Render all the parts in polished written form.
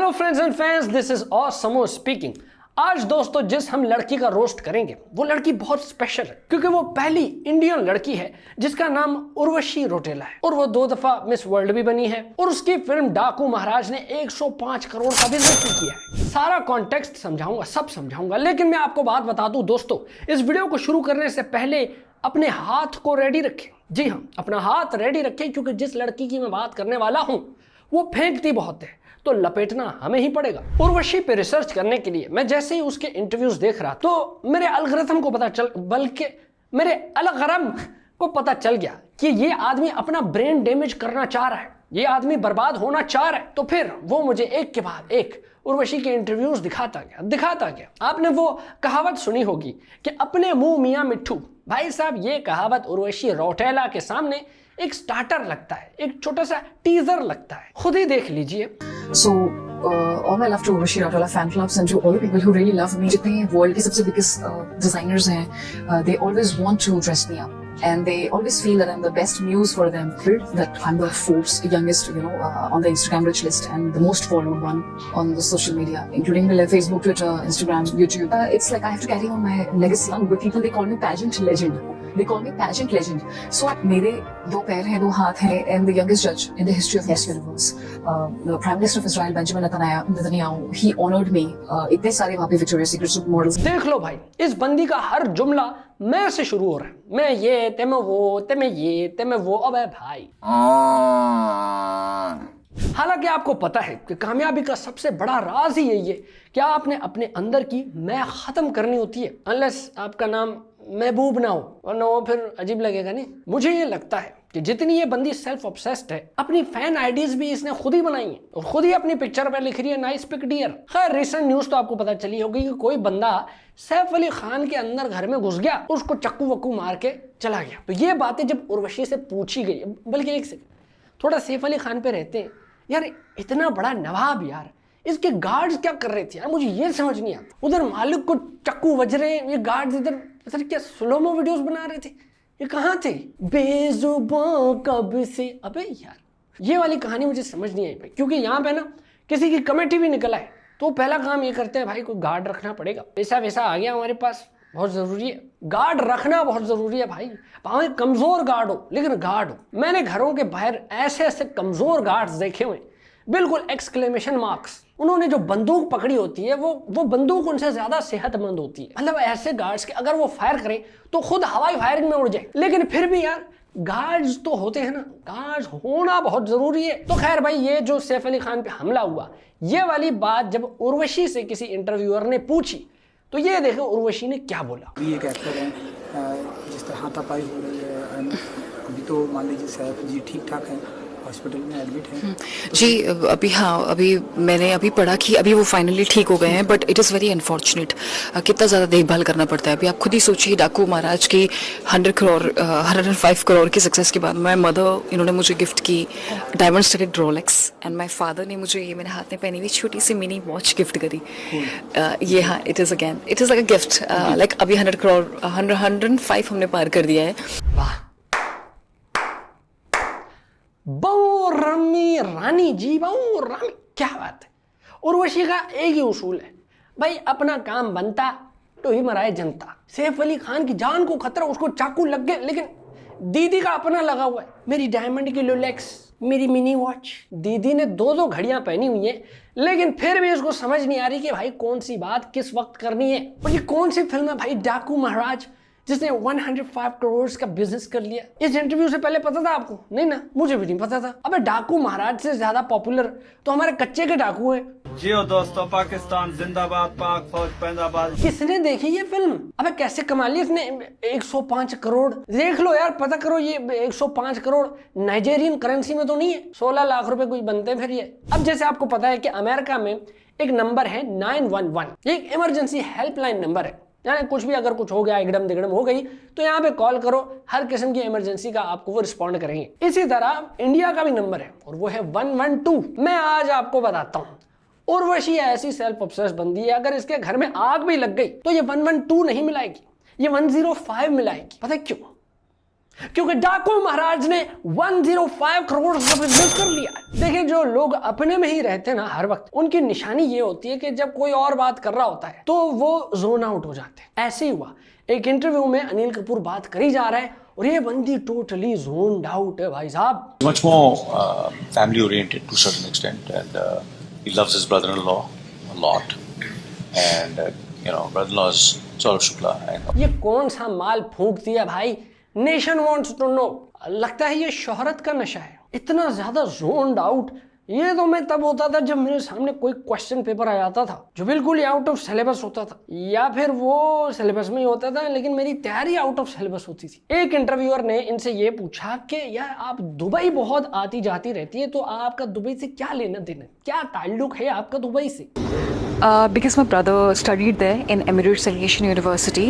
Hello friends and fans, this is Osmo speaking. आज दोस्तों जिस हम लड़की का रोस्ट करेंगे वो लड़की बहुत स्पेशल है क्योंकि वो पहली इंडियन लड़की है जिसका नाम उर्वशी रौटेला है और वो 2 दफा मिस वर्ल्ड भी बनी है और उसकी फिल्म डाकू महाराज ने 105 करोड़ का बिजनेस भी किया है। सारा कॉन्टेक्स्ट समझाऊंगा, सब समझाऊंगा, लेकिन मैं आपको बात बता दूं दोस्तों, इस वीडियो को शुरू करने से पहले अपने हाथ को रेडी रखें। जी हाँ, अपना हाथ रेडी रखें क्योंकि जिस लड़की की मैं बात करने वाला हूं वो फेंकती बहुत है तो लपेटना हमें ही पड़ेगा। उर्वशी पे रिसर्च करने के लिए मैं जैसे ही उसके इंटरव्यूज देख रहा तो मेरे अलगोरिथम को पता चल गया कि ये आदमी अपना ब्रेन डैमेज करना चाह रहा है, ये आदमी बर्बाद होना चाह रहा है। तो फिर वो मुझे एक के बाद एक उर्वशी के इंटरव्यूज दिखाता गया। आपने वो कहावत सुनी होगी कि अपने मुंह मियां मिट्ठू। भाई साहब, ये कहावत उर्वशी रौटेला के सामने एक स्टार्टर लगता है, एक छोटा सा टीजर लगता है, खुद ही देख लीजिए। So, all my love to Urvashi Rautela fan clubs and to all the people who really love me. जितने world के सबसे biggest designers हैं, they always want to dress me up. And they always feel that I'm the best muse for them. That I'm the Forbes youngest, on the Instagram rich list and the most followed one on the social media, including Facebook, Twitter, Instagram, YouTube. It's like I have to carry on my legacy. Good people, they call me pageant legend. So मेरे 2 पैर हैं, 2 हाथ हैं, and the youngest judge in the history of Miss Universe, the Prime Minister of Israel, Benjamin Netanyahu, he honored me. इतने सारे वहाँ पे Victoria's Secret supermodels. देख लो भाई, इस बंदी का हर जुमला मैं से शुरू हो रहा है। मैं ये, ते मैं वो, ते मैं ये, ते मैं वो। अबे भाई, हालांकि आपको पता है कि कामयाबी का सबसे बड़ा राज ही यही है कि आपने अपने अंदर की मैं खत्म करनी होती है, अनलेस आपका नाम महबूब ना हो, वरना वो फिर अजीब लगेगा नहीं। मुझे ये लगता है कि जितनी ये बंदी सेल्फ ऑब्सेस्ड है, अपनी फैन आईडीज भी इसने खुद ही बनाई है और खुद ही अपनी पिक्चर पर लिख रही है नाइस पिक डियर। खैर, रिसेंट न्यूज तो आपको पता चली होगी कि कोई बंदा सैफ अली खान के अंदर घर में घुस गया, उसको चक्कू वक्कू मार के चला गया। तो ये बातें जब उर्वशी से पूछी गई, बल्कि एक सेकंड, थोड़ा सैफ अली खान पे रहते हैं यार, इतना बड़ा नवाब यार, इसके गार्ड्स क्या कर रहे थे यार, मुझे ये समझ नहीं आता। उधर मालिक को चक्कू बज रहे हैं, ये गार्ड्स इधर क्या स्लोमो वीडियोस बना रहे थे, ये कहाँ थे? बेजुबां कब से। अबे यार, ये वाली कहानी मुझे समझ नहीं आई भाई, क्योंकि यहाँ पे ना किसी की कमेटी भी निकल आए तो पहला काम ये करते हैं भाई, कोई गार्ड रखना पड़ेगा। पैसा वैसा आ गया हमारे पास, बहुत जरूरी है, गार्ड रखना बहुत जरूरी है भाई। भावे कमजोर गार्ड हो, लेकिन गार्ड हो। मैंने घरों के बाहर ऐसे ऐसे कमजोर गार्ड्स देखे हुए, बिल्कुल एक्सक्लेमेशन मार्क्स। उन्होंने जो बंदूक पकड़ी होती है वो बंदूक उनसे ज्यादा सेहतमंद होती है। मतलब ऐसे गार्ड्स के अगर वो फायर करें तो खुद हवाई फायरिंग में उड़ जाए। लेकिन फिर भी यार, गार्ड्स तो होते हैं ना, गार्ड्स होना बहुत जरूरी है। तो खैर भाई, ये जो सैफ अली खान पे हमला हुआ, ये वाली बात जब उर्वशी से किसी इंटरव्यूअर ने पूछी तो ये देखो उर्वशी ने क्या बोला। अभी एक एक्टर है, जिस तरह हाथापाई हो रही है, अभी तो मान लीजिए सैफ जी ठीक ठाक हैं, हॉस्पिटल में एडमिट हैं। जी अभी मैंने अभी पढ़ा कि अभी वो फाइनली ठीक हो गए हैं, but it is very unfortunate. कितना ज़्यादा देखभाल करना पड़ता है। अभी आप खुद ही सोचिए, डाकू महाराज की 105 करोड़ की सक्सेस के बाद माय मदर, इन्होंने मुझे गिफ्ट की diamond studded Rolex, and my father ने मुझे ये मेरे हाथ में पहनी हुई छोटी सी मिनी वॉच गिफ्ट करी। ये हाँ, it is like a gift. Like अभी 105 हमने पार कर दिया है। वाह, बहु रमी रानी जी, बहु रानी, क्या बात है। उर्वशी का एक ही उसूल है भाई, अपना काम बनता तो ही मराए जनता। सैफ अली खान की जान को खतरा, उसको चाकू लग गए, लेकिन दीदी का अपना लगा हुआ है। मेरी डायमंड की रोलेक्स, मेरी मिनी वॉच। दीदी ने 2 घड़ियां पहनी हुई है, लेकिन फिर भी उसको समझ नहीं आ रही कि भाई कौन सी बात किस वक्त करनी है। और ये कौन सी फिल्म है भाई, डाकू महाराज, जिसने 105 करोड़ का बिजनेस कर लिया। इस इंटरव्यू से पहले पता था आपको? नहीं ना, मुझे भी नहीं पता था। अबे डाकू महाराज से ज्यादा पॉपुलर तो हमारे कच्चे के डाकू हैं। जियो दोस्तों, पाकिस्तान जिंदाबाद, पाक फौज जिंदाबाद। किसने देखी ये फिल्म? अबे कैसे कमा ली इसने 105 करोड़? देख लो यार, पता करो, ये 105 करोड़ नाइजेरियन करेंसी में तो नहीं है, 16 लाख रुपए कुछ बनते हैं फिर ये। अब जैसे आपको पता है कि अमेरिका में एक नंबर है 911, एक इमरजेंसी हेल्पलाइन नंबर है। यानी कुछ भी अगर कुछ हो गया, एकदम दिगड़म हो गई, तो यहाँ पे कॉल करो, हर किस्म की इमरजेंसी का आपको वो रिस्पॉन्ड करेंगे। इसी तरह इंडिया का भी नंबर है और वो है 112। मैं आज आपको बताता हूँ, उर्वशी ऐसी सेल्फ ऑब्सेस्ड बंदी है, अगर इसके घर में आग भी लग गई तो ये 112 नहीं मिलाएगी, ये 105 मिलाएगी। पता है क्यों? क्योंकि डाकू महाराज ने 105 करोड़ का बिजनेस कर लिया। देखिए, जो लोग अपने में ही रहते हैं ना हर वक्त, उनकी निशानी ये होती है कि जब कोई और बात कर रहा होता है तो वो जोन आउट हो जाते हैं। ऐसे ही हुआ, एक इंटरव्यू में अनिल कपूर बात करी जा रहा है और ये बंदी टोटली जोन आउट है भाई साहब। Much more family oriented to a certain extent, and he loves his brother-in-law a lot. And brother-in-law is Saurabh Shukla. And ये कौन सा माल फूंक दिया भाई, नेशन वांट्स टू नो। लगता है ये शोहरत का नशा है, इतना ज्यादा जोन्ड आउट। ये तो मैं तब होता था जब मेरे सामने कोई क्वेश्चन पेपर आ जाता था जो बिल्कुल ही आउट ऑफ सिलेबस होता था, या फिर वो सिलेबस में ही होता था लेकिन मेरी तैयारी आउट ऑफ सिलेबस होती थी। एक इंटरव्यूअर ने इनसे ये पूछा कि यार आप दुबई बहुत आती जाती रहती है, तो आपका दुबई से क्या लेना देना, क्या ताल्लुक है आपका दुबई से? Because my brother studied there in Emirates Aviation University.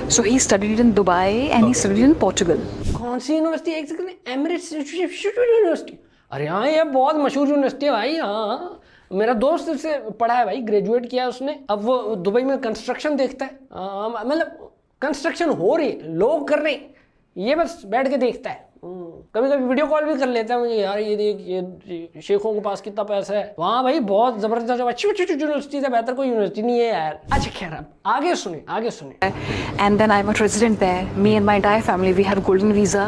So he studied in Dubai and he studied in Portugal. कौन सी यूनिवर्सिटी? एक सेकंड, एमिरेट्स यूनिवर्सिटी। अरे हाँ, ये बहुत मशहूर यूनिवर्सिटी है भाई। हाँ, मेरा दोस्त इससे पढ़ा है भाई, ग्रेजुएट किया है उसने। अब वो दुबई में कंस्ट्रक्शन देखता है, मतलब कंस्ट्रक्शन हो रही है, लोग कर रहे हैं, ये बस बैठ के देखता है। कभी कभी वीडियो कॉल भी कर लेता है मुझे, यार ये देख, ये शेखों के पास कितना पैसा है वहाँ भाई, बहुत जबरदस्त यूनिवर्सिटी से बेहतर कोई यूनिवर्सिटी नहीं है यार। अच्छा खैर, अब आगे सुने, आगे सुने। And then I'm a resident there. Me and my entire family, we have golden visa.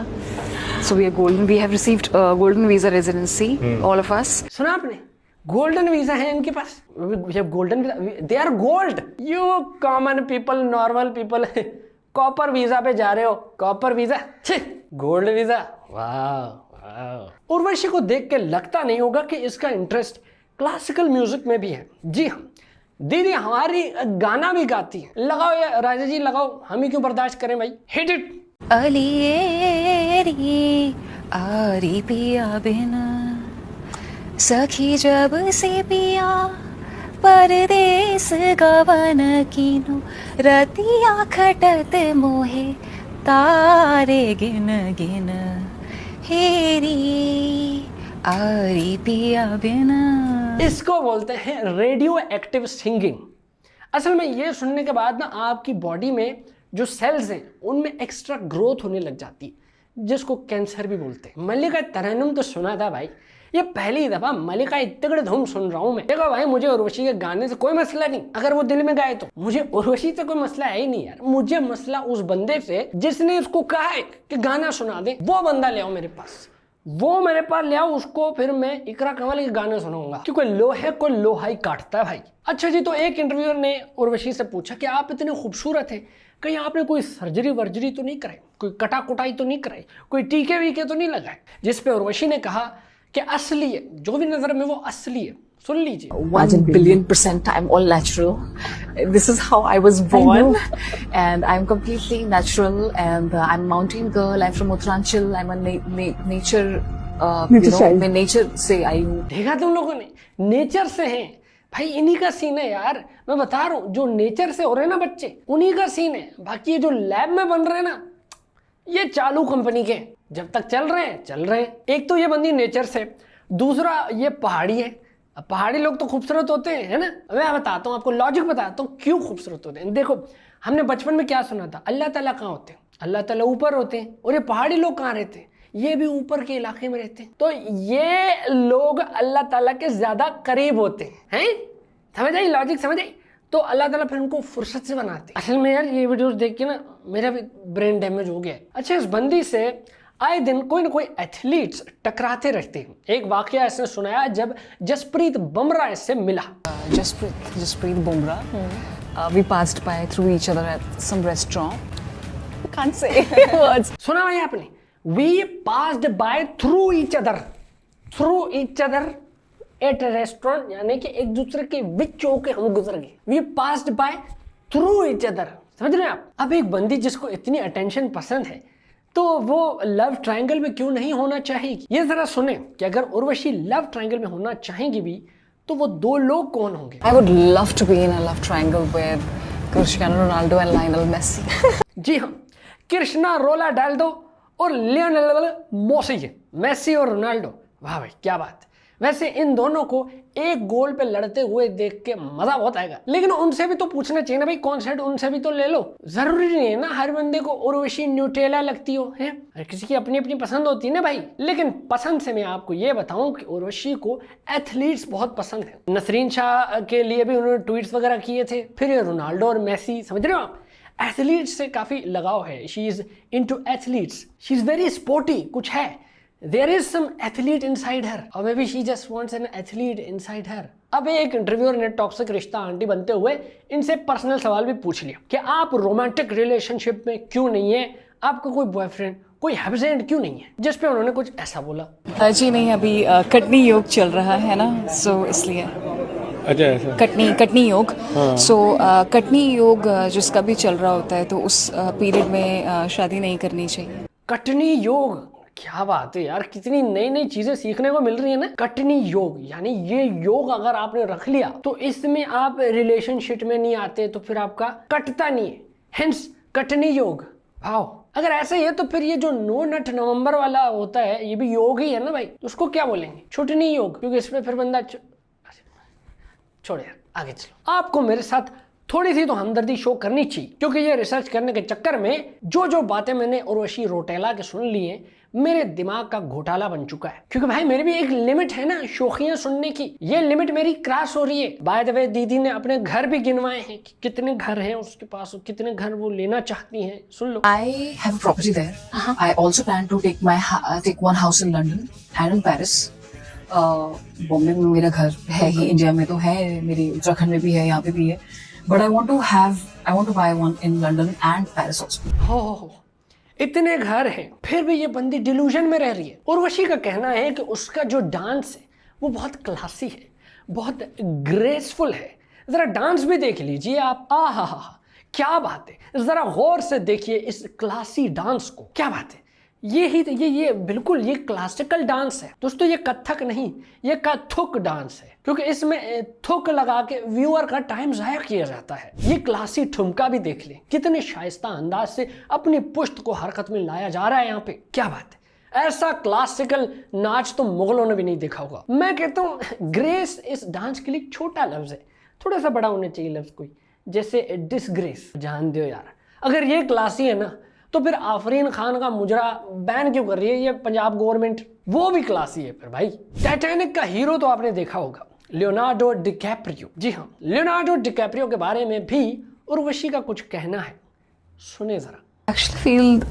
So we are golden. We have received golden visa residency, all of us. सुना आपने, गोल्डन वीजा है इनके पास। Golden visa, they are gold. You common people, normal people copper visa पे जा रहे हो, copper visa, gold visa. वाह। उर्वशी को देख के लगता नहीं होगा कि इसका इंटरेस्ट क्लासिकल म्यूजिक में भी है। जी हाँ, दीदी हमारी गाना भी गाती है। लगाओ ये राजा जी, लगाओ, हम ही क्यों बर्दाश्त करें भाई, हिट इट। अली आरी पिया बिना सखी जब से पिया परदेस गवन कीनो रतिया खटत मोहे तारे गिन गिन हेरी आरी पिया बिना। इसको बोलते हैं रेडियो एक्टिव सिंगिंग। असल में ये सुनने के बाद ना आपकी बॉडी में जो सेल्स हैं उनमें एक्स्ट्रा ग्रोथ होने लग जाती है, जिसको कैंसर भी बोलते हैं। मल्लिका तरन्नुम तो सुना था भाई, ये पहली दफा मल्लिका इतने धूम सुन रहा हूं मैं। देखो भाई, मुझे उर्वशी के गाने से कोई मसला नहीं, अगर वो दिल में गाए तो। मुझे उर्वशी से कोई मसला है ही नहीं यार, मुझे मसला उस बंदे से जिसने उसको कहा है कि गाना सुना दे। वो बंदा ले आओ मेरे पास, वो मेरे पास ले आओ उसको, फिर मैं इकरा कमाल के गाने सुनाऊंगा, क्योंकि लोहे को लोहा ही काटता है भाई। अच्छा जी, तो एक इंटरव्यूअर ने उर्वशी से पूछा कि आप इतने खूबसूरत हैं, कहीं आपने कोई सर्जरी वर्जरी तो नहीं कराई, कोई कटा कुटाई तो नहीं कराई, कोई टीके वीके तो नहीं लगाए? जिस पे उर्वशी ने कहा कि असली है, जो भी नजर में वो असली है। सुन लीजिए। 1 billion% I'm all natural. This is how I was born, and I'm completely natural. And I'm a mountain girl. I'm from Uttaranchal. I'm a nature. मैं nature से आई हूँ। देखा तुम लोगों ने, नेचर से हैं भाई, इन्हीं का सीन है यार। मैं बता रहा हूँ, जो नेचर से हो रहे हैं ना बच्चे, उन्हीं का सीन है। बाकी ये जो लैब में बन रहे हैं ना, ये चालू कंपनी के, जब तक चल रहे हैं चल रहे हैं। एक तो ये बंदी नेचर से, दूसरा ये पहाड़ी है। अब पहाड़ी लोग तो खूबसूरत होते हैं, है ना। मैं बताता हूँ आपको, लॉजिक बताता हूँ क्यों खूबसूरत होते हैं। देखो, हमने बचपन में क्या सुना था, अल्लाह ताला कहाँ होते हैं? अल्लाह ताला ऊपर होते हैं। और ये पहाड़ी लोग कहाँ रहते हैं? ये भी ऊपर के इलाके में रहते हैं। तो ये लोग अल्लाह ताला के ज्यादा करीब होते हैं। समझ आई लॉजिक, समझ आई? तो अल्लाह ताला फिर उनको फुर्सत से बनाते हैं। असल में यार, ये वीडियोस देख के ना मेरा भी ब्रेन डैमेज हो गया। अच्छा, इस बंदी से आए दिन कोई ना कोई एथलीट्स टकराते रहते हैं। एक वाकया इसने सुनाया जब जसप्रीत बुमराह इससे मिला। Jasprit Bumrah. We passed by through each other at some restaurant. Can't say words. सुना भाई आपने? We passed by through each other at a restaurant, यानी कि एक दूसरे के बीच होके हम गुजर गए। We passed by through each other. समझ रहे हैं आप? अब एक बंदी जिसको इतनी अटेंशन पसंद है, तो वो लव ट्रायंगल में क्यों नहीं होना चाहेगी? ये जरा सुने कि अगर उर्वशी लव ट्रायंगल में होना चाहेंगी भी, तो वो दो लोग कौन होंगे? I would love to be in a love triangle with Cristiano Ronaldo and Lionel Messi. जी हाँ, कृष्णा रोनाल्डो और लियोनेल मेसी और रोनाल्डो। वाह भाई, क्या बात। वैसे इन दोनों को एक गोल पे लड़ते हुए देख के मजा बहुत आएगा, लेकिन उनसे भी तो पूछना चाहिए ना भाई, कॉन्सर्ट उनसे भी तो ले लो। जरूरी नहीं है ना हर बंदे को उर्वशी न्यूटेला लगती हो, है हर किसी की अपनी अपनी पसंद होती है ना भाई। लेकिन पसंद से मैं आपको ये बताऊं कि उर्वशी को एथलीट्स बहुत पसंद है। नसरीन शाह के लिए भी उन्होंने ट्वीट्स वगैरह किए थे, फिर ये रोनाल्डो और मेसी, समझ रहे हो आप, एथलीट्स से काफी लगाव है। She is into athletes, she is very sporty, कुछ है, there is some athlete inside her, or maybe she just wants an athlete inside her। अब एक इंटरव्यूअर ने टॉक्सिक रिश्ता आंटी बनते हुए इनसे पर्सनल सवाल भी पूछ लिया कि आप रोमांटिक रिलेशनशिप में क्यों नहीं है, आपका कोई बॉयफ्रेंड, कोई हस्बैंड क्यों नहीं है, जिस पे उन्होंने कुछ ऐसा बोला। जी नहीं, अभी कटनी योग चल रहा है ना, सो इसलिए। अच्छा ऐसा। कटनी योग। सो कटनी योग जिसका भी चल रहा होता है तो उस पीरियड में शादी नहीं करनी चाहिए। कटनी योग, क्या बात है यार, कितनी नई नई चीजें सीखने को मिल रही है ना। कटनी योग यानी ये योग अगर आपने रख लिया तो इसमें आप रिलेशनशिप में नहीं आते, तो फिर आपका कटता नहीं है, हेंस कटनी योग। वाओ, अगर ऐसा ही है तो फिर ये जो 9 नट नवंबर वाला होता है ये भी योग ही है ना भाई, उसको क्या बोलेंगे, छुटनी योग, क्योंकि इसमें फिर बंदा छोड़ यार, आगे चलो। आपको मेरे साथ थोड़ी सी तो हमदर्दी शो करनी चाहिए, क्योंकि ये रिसर्च करने के चक्कर में जो बातें मैंने उर्वशी रौटेला के सुन ली हैं, मेरे दिमाग का घोटाला बन चुका है। क्योंकि भाई मेरी भी एक लिमिट है ना शोखियां सुनने की, ये लिमिट मेरी क्रॉस हो रही है। बाय द वे दीदी ने अपने घर भी गिनवाए हैं कि कितने घर हैं उसके पास, कितने घर वो लेना चाहती हैं, सुन लो। I have a property there. I also plan to take one house in London and in Paris. Bombay में मेरा घर है ही, इंडिया में तो है, मेरी उत्तराखंड में भी है, यहाँ पे भी है। But I want to buy one in London and Paris also. हो, इतने घर हैं फिर भी ये बंदी डिल्यूजन में रह रही है। उर्वशी का कहना है कि उसका जो डांस है वो बहुत क्लासी है, बहुत ग्रेसफुल है। जरा डांस भी देख लीजिए आप, आहा क्या बात है, जरा गौर से देखिए इस क्लासी डांस को, क्या बात है। ये बिल्कुल ये क्लासिकल डांस है दोस्तों, ये कथक नहीं, ये कथक डांस है, क्योंकि इसमें थुक लगा के व्यूअर का टाइम जाया किया जाता है। ये क्लासी ठुमका भी देख ले, कितने शाइस्ता अंदाज से अपनी पुश्त को हरकत में लाया जा रहा है यहाँ पे, क्या बात है। ऐसा क्लासिकल नाच तो मुगलों ने भी नहीं देखा होगा। मैं कहता हूँ ग्रेस इस डांस के लिए छोटा लफ्ज है, थोड़ा सा बड़ा होना चाहिए लफ्ज कोई, जैसे डिसग्रेस। जान दो यार, अगर ये क्लासी है ना तो फिर आफरीन खान का मुजरा बैन क्यों कर रही है ये पंजाब गवर्नमेंट, वो भी क्लासी है फिर भाई। टाइटैनिक का हीरो तो आपने देखा होगा, लियोनार्डो डिकैप्रियो। जी हाँ, लियोनार्डो डिकैप्रियो के बारे में भी उर्वशी का कुछ कहना है, सुने जरा। Actually feel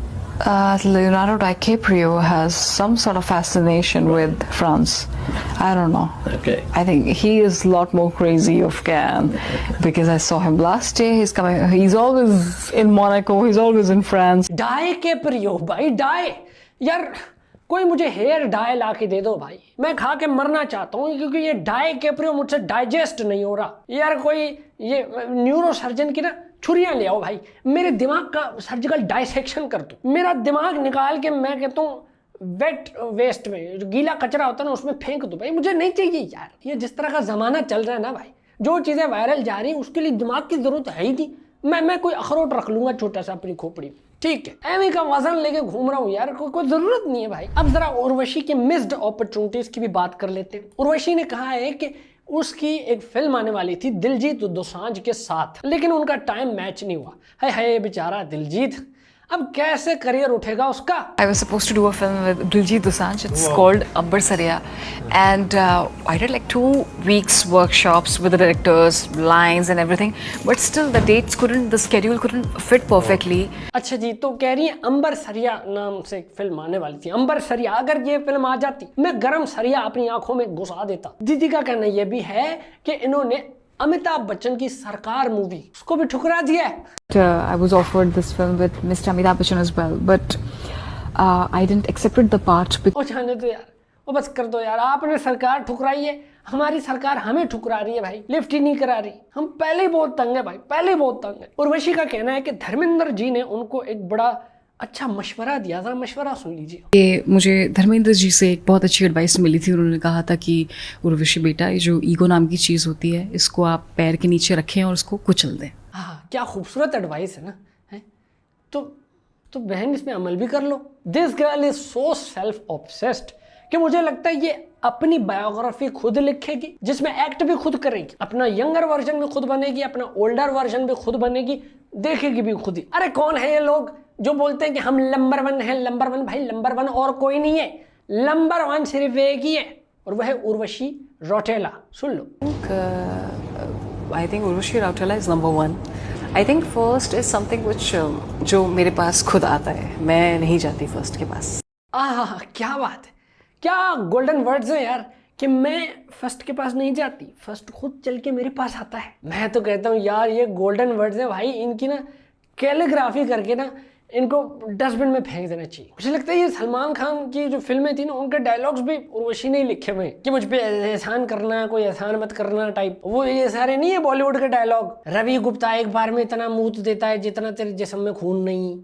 Leonardo DiCaprio has some sort of fascination with France. I don't know. Okay. I think he is a lot more crazy of Cannes because I saw him last year. He's always in Monaco. He's always in France. DiCaprio भाई, यार कोई मुझे hair dye ला के दे दो भाई, मैं खा के मरना चाहता हूँ, क्योंकि ये DiCaprio मुझसे डाइजेस्ट नहीं हो रहा। यार कोई ये न्यूरो सर्जन की ना छुरियां ले आओ भाई, मेरे दिमाग का सर्जिकल डाइसेक्शन कर दो, मेरा दिमाग निकाल के मैं कहता हूँ वेट वेस्ट में, जो गीला कचरा होता है ना उसमें फेंक दो भाई, मुझे नहीं चाहिए यार। ये जिस तरह का जमाना चल रहा है ना भाई, जो चीजें वायरल जा रही हैं उसके लिए दिमाग की जरूरत है ही नहीं। मैं कोई अखरोट रख लूंगा छोटा सा अपनी खोपड़ी में, ठीक है, एमी का वजन लेके घूम रहा हूँ यार, कोई जरूरत नहीं है भाई। अब जरा उर्वशी की मिस्ड अपॉर्चुनिटीज की भी बात कर लेते हैं। उर्वशी ने कहा है कि उसकी एक फिल्म आने वाली थी दिलजीत दोसांझ के साथ, लेकिन उनका टाइम मैच नहीं हुआ। है बेचारा दिलजीत, अब कैसे करियर उठेगा उसका। I was supposed to do a film with Diljit Dosanjh. It's called Ambar Sariya, and I did like 2 weeks workshops with the directors, lines and everything. But still, the schedule couldn't fit perfectly. अच्छा जी, तो कह रही है अंबर सरिया नाम से एक film आने वाली थी। अंबर सरिया, अगर ये फिल्म आ जाती मैं गरम सरिया अपनी आंखों में घुसा देता। दीदी का कहना यह भी है कि इन्होंने अमिताभ बच्चन की सरकार मूवी उसको भी ठुकरा दिया है। I was offered this film with Mr. Amitabh Bachchan as well, but I didn't accept the part. ओ जाने दो यार, वो बस कर दो यार, आपने सरकार ठुकराई है, हमारी सरकार हमें ठुकरा रही है भाई, लिफ्ट ही नहीं करा रही। हम पहले ही बहुत तंग है भाई, पहले ही बहुत तंग है। उर्वशी का कहना है कि धर्मेंद्र जी ने उनको एक बड़ा अच्छा मशवरा दिया था, मशवरा सुन लीजिए। ये मुझे धर्मेंद्र जी से एक बहुत अच्छी एडवाइस मिली थी। उन्होंने कहा था कि उर्वशी बेटा, ये जो ईगो नाम की चीज़ होती है इसको आप पैर के नीचे रखें और उसको कुचल दें। हाँ, क्या खूबसूरत एडवाइस है ना, है तो बहन इसमें अमल भी कर लो। This girl is so self obsessed कि मुझे लगता है ये अपनी बायोग्राफी खुद लिखेगी, जिसमें एक्ट भी खुद करेगी, अपना यंगर वर्जन भी खुद बनेगी, अपना ओल्डर वर्जन भी खुद बनेगी, देखेगी भी खुद ही। अरे कौन है ये लोग जो बोलते हैं कि हम नंबर 1 हैं, नंबर 1? भाई नंबर 1 और कोई नहीं है, नंबर 1 सिर्फ एक ही है, और वह है उर्वशी रौटेला। सुन लो। I think Urvashi Rautela is number 1. I think first is something which जो मेरे पास खुद आता है, मैं नहीं जाती फर्स्ट के पास। आह क्या बात है, क्या गोल्डन वर्ड्स हैं यार, कि मैं फर्स्ट के पास नहीं जाती, फर्स्ट खुद चल के मेरे पास आता है। मैं तो कहता हूँ यार ये गोल्डन वर्ड्स हैं भाई, इनकी ना कैलीग्राफी करके ना इनको डस्टबिन में फेंक देना चाहिए। मुझे लगता है ये सलमान खान की जो फिल्में थी ना, उनके डायलॉग्स भी उर्वशी ने ही लिखे हुए कि मुझ पे एहसान करना, कोई एहसान मत करना टाइप, वो ये सारे नहीं है बॉलीवुड के डायलॉग। रवि गुप्ता एक बार में इतना मूत देता है जितना तेरे जिस्म में खून नहीं।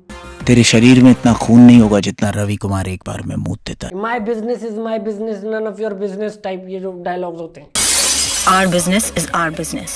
तेरे शरीर में इतना खून नहीं होगा जितना रवि कुमार एक बार में मूत देता है। My business is my business, none of your business type ये जो डायलॉग्स होते हैं। Our business is our business,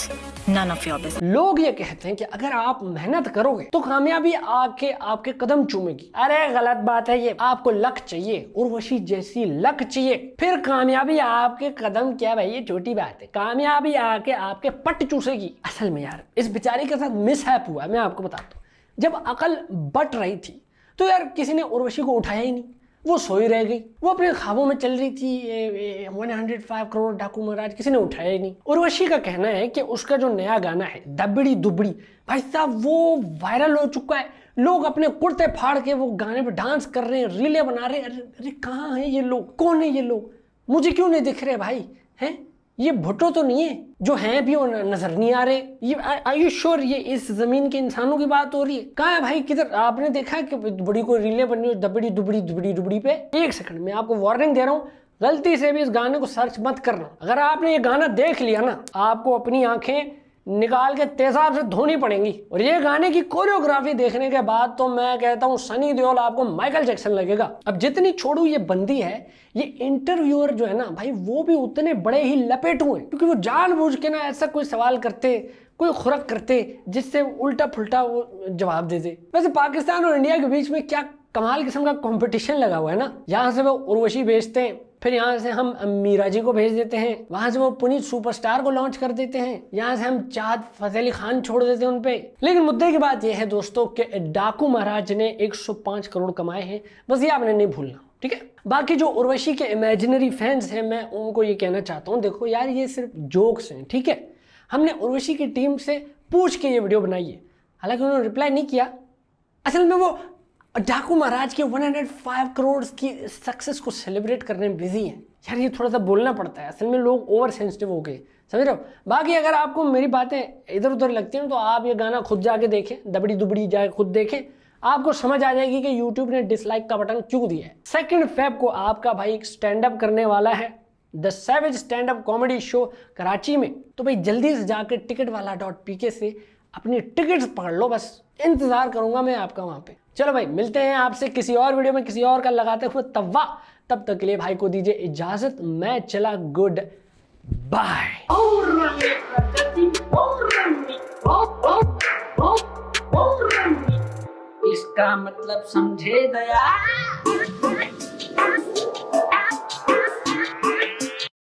none of your business. लोग ये कहते हैं कि अगर आप मेहनत करोगे तो कामयाबी आके आपके कदम चूमेगी। अरे गलत बात है ये, आपको लक चाहिए, उर्वशी जैसी लक चाहिए, फिर कामयाबी आपके कदम क्या भाई, ये छोटी बात है, कामयाबी आके आपके पट चूसेगी। असल में यार इस बेचारी के साथ मिसहैप हुआ, मैं आपको बताता हूँ। जब अकल बट रही थी तो यार किसी ने उर्वशी को उठाया ही नहीं, वो सोई रह गई, वो अपने ख्वाबों में चल रही थी 105 करोड़ डाकू महाराज, किसी ने उठाया ही नहीं। उर्वशी का कहना है कि उसका जो नया गाना है दबड़ी दुबड़ी, भाई साहब वो वायरल हो चुका है, लोग अपने कुर्ते फाड़ के वो गाने पे डांस कर रहे हैं, रीलें बना रहे हैं। अरे कहाँ है ये लोग, कौन है ये लोग, मुझे क्यों नहीं दिख रहे भाई? हैं ये भुट्टो तो नहीं है, जो हैं भी वो नजर नहीं आ रहे। ये आर यू श्योर ये इस जमीन के इंसानों की बात हो रही है? कहाँ है भाई, किधर? आपने देखा कि बड़ी कोई रीलें बनी हो दबड़ी दुबड़ी दुबड़ी दुबड़ी पे? एक सेकंड में आपको वार्निंग दे रहा हूँ, गलती से भी इस गाने को सर्च मत करना। अगर आपने ये गाना देख लिया ना, आपको अपनी आंखें निकाल के तेजाब से धोनी पड़ेंगी। और ये गाने की कोरियोग्राफी देखने के बाद तो मैं कहता हूँ सनी देओल आपको माइकल जैक्सन लगेगा। अब जितनी छोड़ू ये बंदी है, ये इंटरव्यूअर जो है ना भाई, वो भी उतने बड़े ही लपेटू हैं, क्योंकि वो जानबूझ के ना ऐसा कोई सवाल करते, कोई खुरक करते जिससे उल्टा फुल्टा वो जवाब दे दे। वैसे पाकिस्तान और इंडिया के बीच में क्या कमाल किस्म का कंपटीशन लगा हुआ है ना। यहाँ से वो उर्वशी भेजते हैं, फिर यहाँ से हम मीरा जी को भेज देते हैं, वहां से वो पुनीत सुपरस्टार को लॉन्च कर देते हैं, यहाँ से हम चाँद फतेह अली खान छोड़ देते हैं उन पे। लेकिन मुद्दे की बात यह है दोस्तों कि डाकू महाराज ने 105 करोड़ कमाए हैं, बस ये आपने नहीं भूलना, ठीक है। बाकी जो उर्वशी के इमेजिनरी फैंस हैं, मैं उनको ये कहना चाहता हूँ, देखो यार ये सिर्फ जोक्स हैं, ठीक है। हमने उर्वशी की टीम से पूछ के ये वीडियो बनाई है, हालांकि उन्होंने रिप्लाई नहीं किया। असल में वो डाकू महाराज के 105 करोड़ की सक्सेस को सेलिब्रेट करने में बिजी हैं। यार ये थोड़ा सा बोलना पड़ता है, असल में लोग ओवर सेंसिटिव हो गए, समझ रहे हो। बाकी अगर आपको मेरी बातें इधर उधर लगती हैं तो आप ये गाना खुद जाके देखें, दबड़ी दुबड़ी जाके खुद देखें, आपको समझ आ जाएगी कि यूट्यूब ने डिसलाइक का बटन क्यों दिया है। 2 फेब को आपका भाई स्टैंड अप करने वाला है, the savage stand up comedy show Karachi में। तो भाई जल्दी से जाकर ticketwala.pk से अपनी टिकट्स पकड़ लो, बस इंतजार करूंगा मैं आपका वहां पे। चलो भाई मिलते हैं आपसे किसी और वीडियो में किसी और का लगाते हुए तवा। तब तक के लिए भाई को दीजिए इजाजत, मैं चला, गुड बाय। इसका मतलब समझे गया।